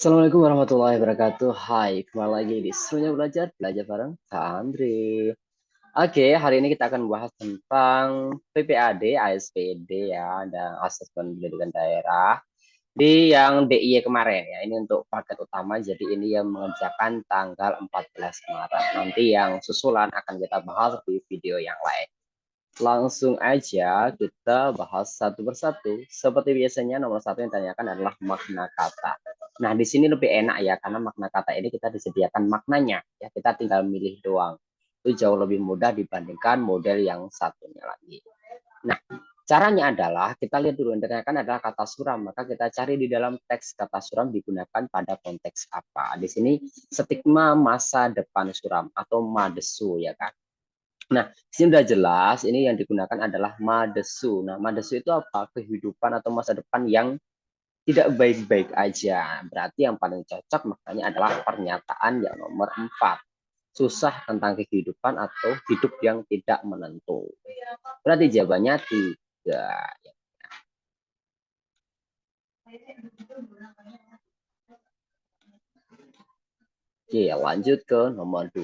Assalamualaikum warahmatullahi wabarakatuh. Hai, kembali lagi di Serunya Belajar, belajar bareng Kak Andri. Oke, hari ini kita akan membahas tentang PPAD, ASPD ya, dan Asesmen Pendidikan Daerah di yang DIY kemarin ya. Ini untuk paket utama, jadi ini yang mengerjakan tanggal 14 Maret. Nanti yang susulan akan kita bahas di video yang lain. Langsung aja kita bahas satu persatu. Seperti biasanya, nomor satu yang ditanyakan adalah makna kata. Nah, di sini lebih enak ya, karena makna kata ini kita disediakan maknanya. Ya, kita tinggal milih doang. Itu jauh lebih mudah dibandingkan model yang satunya lagi. Nah, caranya adalah kita lihat dulu yang ditanyakan adalah kata suram. Maka kita cari di dalam teks kata suram digunakan pada konteks apa. Di sini stigma masa depan suram atau madesu ya kan. Nah, di sini udah jelas ini yang digunakan adalah madesu. Nah, madesu itu apa? Kehidupan atau masa depan yang tidak baik-baik aja. Berarti yang paling cocok makanya adalah pernyataan yang nomor 4. Susah tentang kehidupan atau hidup yang tidak menentu. Berarti jawabannya 3. Oke, lanjut ke nomor 2.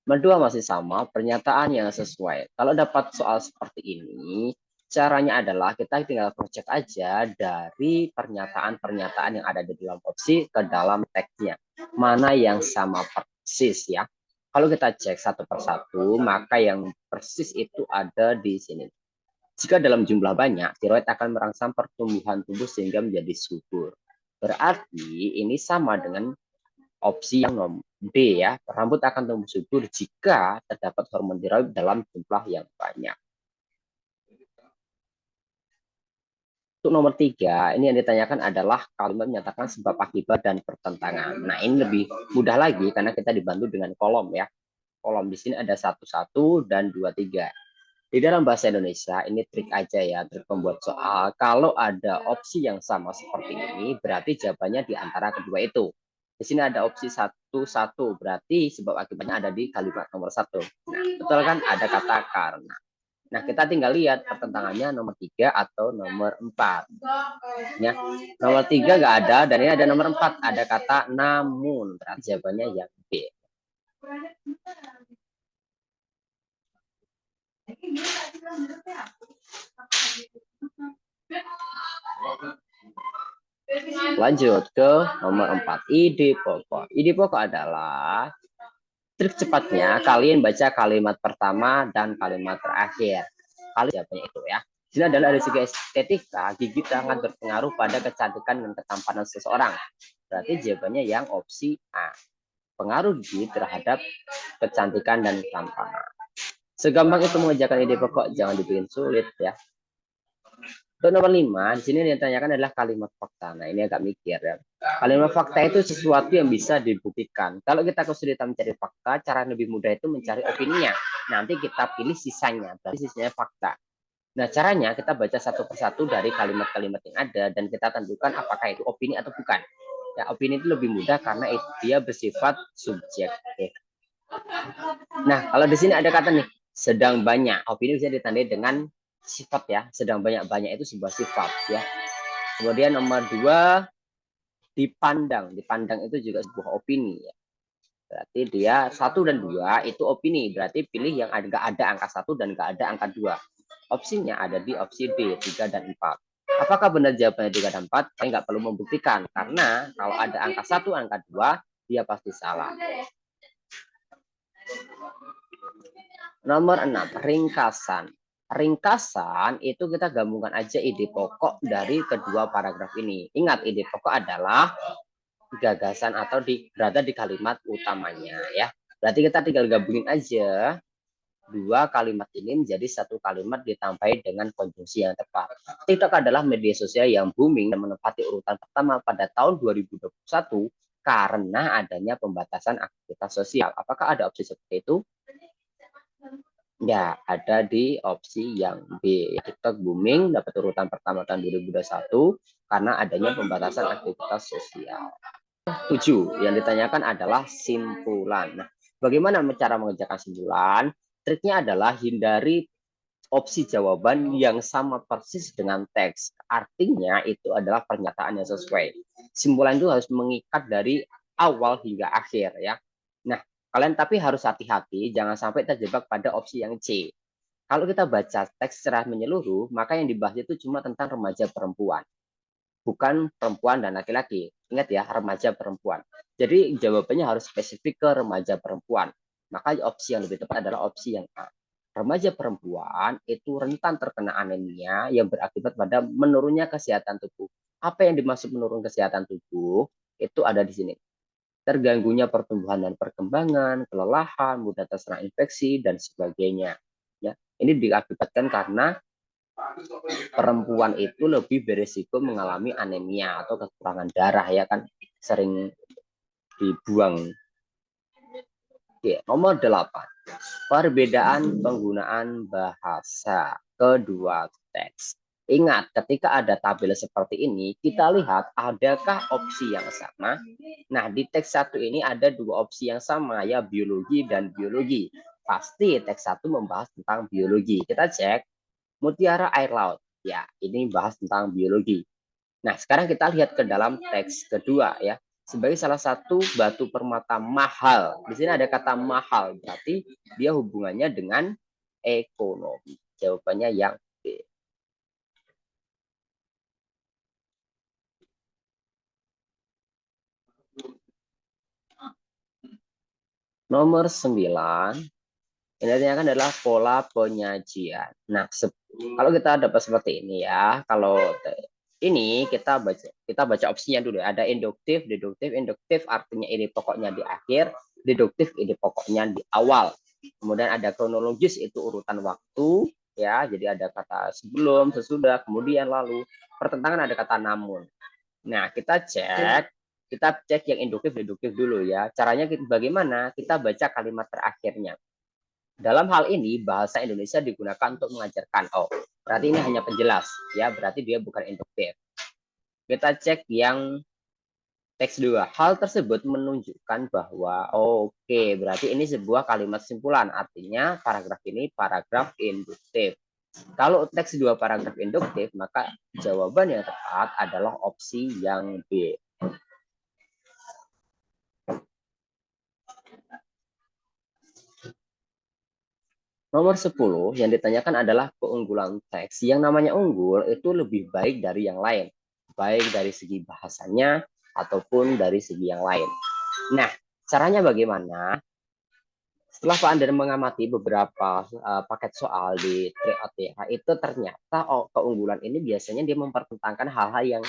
Nomor 2 masih sama, pernyataan yang sesuai. Kalau dapat soal seperti ini, caranya adalah kita tinggal cross-check aja dari pernyataan-pernyataan yang ada di dalam opsi ke dalam teksnya. Mana yang sama persis ya. Kalau kita cek satu persatu, maka yang persis itu ada di sini. Jika dalam jumlah banyak, tiroid akan merangsang pertumbuhan tubuh sehingga menjadi subur. Berarti ini sama dengan opsi yang nomor B ya, rambut akan tumbuh subur jika terdapat hormon tiroid dalam jumlah yang banyak. Untuk nomor 3, ini yang ditanyakan adalah kalimat menyatakan sebab akibat dan pertentangan. Nah, ini lebih mudah lagi karena kita dibantu dengan kolom ya. Kolom di sini ada 1, 1 dan 2, 3. Di dalam bahasa Indonesia, ini trik aja ya, trik pembuat soal. Kalau ada opsi yang sama seperti ini, berarti jawabannya di antara kedua itu. Di sini ada opsi 1, 1, berarti sebab akibatnya ada di kalimat nomor 1. Nah, betul kan? Ada kata karena. Nah, kita tinggal lihat pertentangannya nomor 3 atau nomor 4. Ya, nomor 3 nggak ada, dan ini ada nomor 4. Ada kata namun. Berarti jawabannya yang B. Lanjut ke nomor 4. Ide pokok. Ide pokok adalah trik cepatnya kalian baca kalimat pertama dan kalimat terakhir. Kalian jawabannya itu ya. Di sini adalah dari segi estetika, gigi sangat berpengaruh pada kecantikan dan ketampanan seseorang. Berarti jawabannya yang opsi A. Pengaruh gigi terhadap kecantikan dan ketampanan. Segampang itu mengerjakan ide pokok, jangan dibikin sulit ya. Untuk nomor 5, di sini yang ditanyakan adalah kalimat fakta. Nah, ini agak mikir ya. Kalimat fakta itu sesuatu yang bisa dibuktikan. Kalau kita kesulitan mencari fakta, cara lebih mudah itu mencari opininya. Nanti kita pilih sisanya, berarti sisanya fakta. Nah, caranya kita baca satu persatu dari kalimat-kalimat yang ada dan kita tentukan apakah itu opini atau bukan. Ya, opini itu lebih mudah karena dia bersifat subjektif. Nah, kalau di sini ada kata nih, sedang banyak. Opini bisa ditandai dengan sifat ya, sedang banyak-banyak itu sebuah sifat ya. Kemudian nomor 2, dipandang. Dipandang itu juga sebuah opini ya. Berarti dia 1 dan 2 itu opini. Berarti pilih yang nggak ada angka 1 dan nggak ada angka 2. Opsinya ada di opsi B, 3 dan 4. Apakah benar jawabannya 3 dan 4? Saya nggak perlu membuktikan. Karena kalau ada angka 1, angka 2, dia pasti salah. Nomor 6, ringkasan. Ringkasan itu kita gabungkan aja ide pokok dari kedua paragraf ini. Ingat, ide pokok adalah gagasan atau berada di kalimat utamanya ya. Berarti kita tinggal gabungin aja dua kalimat ini menjadi satu kalimat ditambahi dengan konjungsi yang tepat. TikTok adalah media sosial yang booming dan menempati urutan pertama pada tahun 2021 karena adanya pembatasan aktivitas sosial. Apakah ada opsi seperti itu? Ya, ada di opsi yang B. TikTok booming dapat urutan pertama tahun 2021 karena adanya pembatasan aktivitas sosial. 7 yang ditanyakan adalah simpulan. Nah, bagaimana cara mengerjakan simpulan? Triknya adalah hindari opsi jawaban yang sama persis dengan teks. Artinya itu adalah pernyataan yang sesuai. Simpulan itu harus mengikat dari awal hingga akhir ya. Nah, kalian tapi harus hati-hati jangan sampai terjebak pada opsi yang C. Kalau kita baca teks secara menyeluruh, maka yang dibahas itu cuma tentang remaja perempuan, bukan perempuan dan laki-laki. Ingat ya, remaja perempuan. Jadi jawabannya harus spesifik ke remaja perempuan. Maka opsi yang lebih tepat adalah opsi yang A. Remaja perempuan itu rentan terkena anemia yang berakibat pada menurunnya kesehatan tubuh. Apa yang dimaksud menurun kesehatan tubuh? Itu ada di sini. Terganggunya pertumbuhan dan perkembangan, kelelahan, mudah terserang infeksi, dan sebagainya. Ya, ini diakibatkan karena perempuan itu lebih berisiko mengalami anemia atau kekurangan darah ya kan, sering dibuang. Oke, nomor 8. Perbedaan penggunaan bahasa kedua teks. Ingat, ketika ada tabel seperti ini, kita lihat adakah opsi yang sama. Nah, di teks 1 ini ada dua opsi yang sama, ya biologi dan biologi. Pasti teks 1 membahas tentang biologi. Kita cek, mutiara air laut. Ya, ini bahas tentang biologi. Nah, sekarang kita lihat ke dalam teks kedua ya. Sebagai salah satu batu permata mahal. Di sini ada kata mahal, berarti dia hubungannya dengan ekonomi. Jawabannya yang B. Nomor 9, ini ditanyakan adalah pola penyajian. Nah, kalau kita dapat seperti ini ya, kalau ini kita baca opsinya dulu. Ada induktif, deduktif. Induktif artinya ini pokoknya di akhir, deduktif ini pokoknya di awal. Kemudian ada kronologis, itu urutan waktu ya. Jadi ada kata sebelum, sesudah, kemudian, lalu. Pertentangan ada kata namun. Nah, kita cek yang induktif deduktif dulu ya. Caranya bagaimana? Kita baca kalimat terakhirnya. Dalam hal ini bahasa Indonesia digunakan untuk mengajarkan. Oh, berarti ini hanya penjelas ya, berarti dia bukan induktif. Kita cek yang teks 2. Hal tersebut menunjukkan bahwa oke, berarti ini sebuah kalimat simpulan. Artinya paragraf ini paragraf induktif. Kalau teks 2 paragraf induktif, maka jawaban yang tepat adalah opsi yang B. Nomor 10 yang ditanyakan adalah keunggulan teks. Yang namanya unggul itu lebih baik dari yang lain. Baik dari segi bahasanya ataupun dari segi yang lain. Nah, caranya bagaimana? Setelah Pak Andar mengamati beberapa paket soal di TOTH, itu ternyata keunggulan ini biasanya dia mempertentangkan hal-hal yang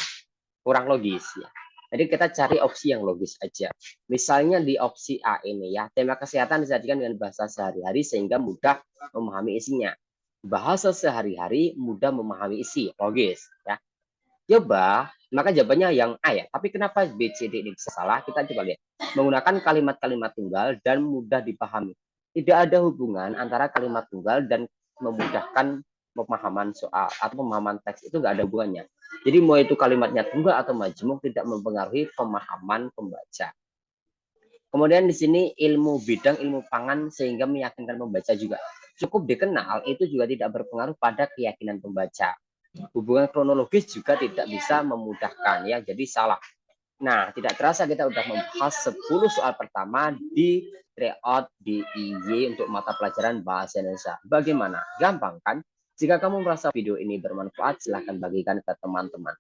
kurang logis ya. Jadi kita cari opsi yang logis aja. Misalnya di opsi A ini ya, tema kesehatan disajikan dengan bahasa sehari-hari sehingga mudah memahami isinya. Bahasa sehari-hari mudah memahami isi, logis ya. Coba, maka jawabannya yang A ya. Tapi kenapa B, C, D ini bisa salah? Kita coba lihat. Menggunakan kalimat-kalimat tunggal dan mudah dipahami. Tidak ada hubungan antara kalimat tunggal dan memudahkan pemahaman soal atau pemahaman teks, itu nggak ada hubungannya. Jadi mau itu kalimatnya tunggal atau majemuk tidak mempengaruhi pemahaman pembaca. Kemudian di sini ilmu bidang ilmu pangan sehingga meyakinkan pembaca juga. Cukup dikenal itu juga tidak berpengaruh pada keyakinan pembaca. Hubungan kronologis juga tidak bisa memudahkan ya, jadi salah. Nah, tidak terasa kita sudah membahas 10 soal pertama di tryout DIY untuk mata pelajaran Bahasa Indonesia. Bagaimana? Gampang kan? Jika kamu merasa video ini bermanfaat, silahkan bagikan ke teman-teman.